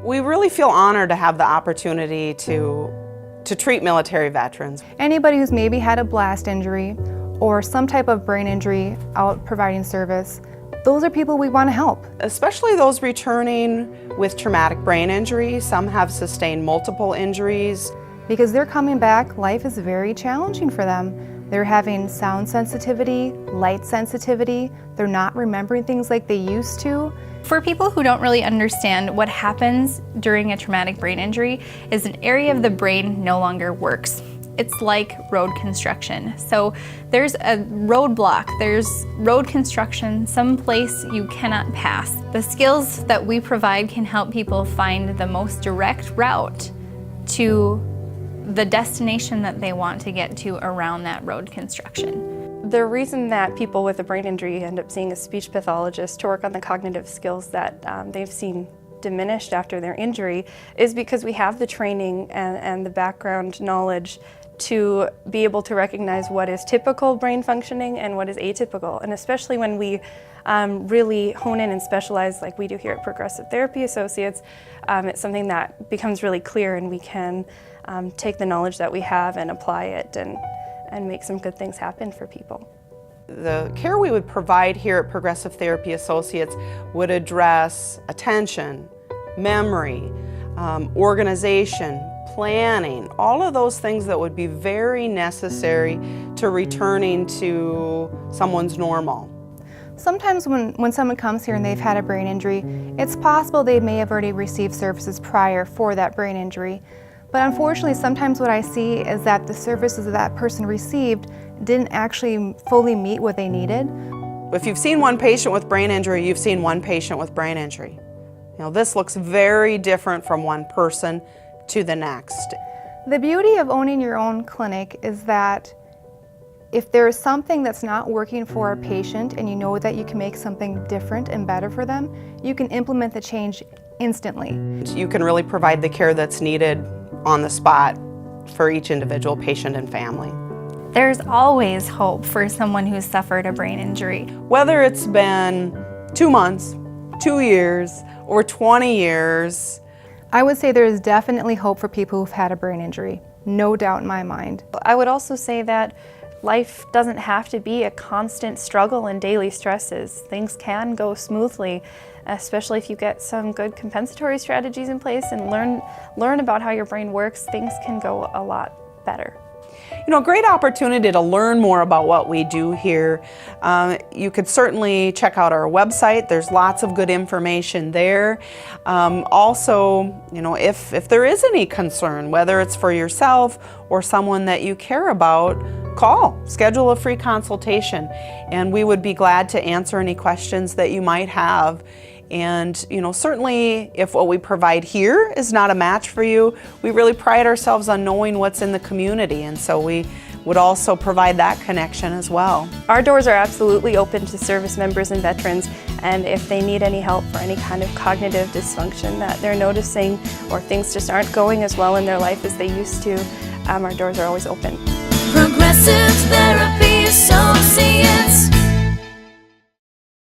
We really feel honored to have the opportunity to treat military veterans. Anybody who's maybe had a blast injury or some type of brain injury out providing service, those are people we want to help. Especially those returning with traumatic brain injury. Some have sustained multiple injuries. Because they're coming back, life is very challenging for them. They're having sound sensitivity, light sensitivity. They're not remembering things like they used to. For people who don't really understand, what happens during a traumatic brain injury is an area of the brain no longer works. It's like road construction. So there's a roadblock, there's road construction, someplace you cannot pass. The skills that we provide can help people find the most direct route to the destination that they want to get to around that road construction. The reason that people with a brain injury end up seeing a speech pathologist to work on the cognitive skills that they've seen diminished after their injury is because we have the training and the background knowledge to be able to recognize what is typical brain functioning and what is atypical. And especially when we really hone in and specialize like we do here at Progressive Therapy Associates, it's something that becomes really clear, and we can take the knowledge that we have and apply it and make some good things happen for people. The care we would provide here at Progressive Therapy Associates would address attention, memory, organization, planning, all of those things that would be very necessary to returning to someone's normal. Sometimes when someone comes here and they've had a brain injury, it's possible they may have already received services prior for that brain injury. But unfortunately, sometimes what I see is that the services that person received didn't actually fully meet what they needed. If you've seen one patient with brain injury, you've seen one patient with brain injury. You know, this looks very different from one person to the next. The beauty of owning your own clinic is that if there is something that's not working for a patient and you know that you can make something different and better for them, you can implement the change instantly. You can really provide the care that's needed on the spot for each individual patient and family. There's always hope for someone who's suffered a brain injury. Whether it's been 2 months, 2 years, or 20 years, I would say there is definitely hope for people who've had a brain injury, no doubt in my mind. I would also say that life doesn't have to be a constant struggle and daily stresses. Things can go smoothly, especially if you get some good compensatory strategies in place and learn about how your brain works. Things can go a lot better. You know, great opportunity to learn more about what we do here. You could certainly check out our website. There's lots of good information there. Also, you know, if there is any concern, whether it's for yourself or someone that you care about, call, schedule a free consultation, and we would be glad to answer any questions that you might have. And you know, certainly if what we provide here is not a match for you, we really pride ourselves on knowing what's in the community, and so we would also provide that connection as well. Our doors are absolutely open to service members and veterans, and if they need any help for any kind of cognitive dysfunction that they're noticing, or things just aren't going as well in their life as they used to, our doors are always open. Progressive Therapy Associates.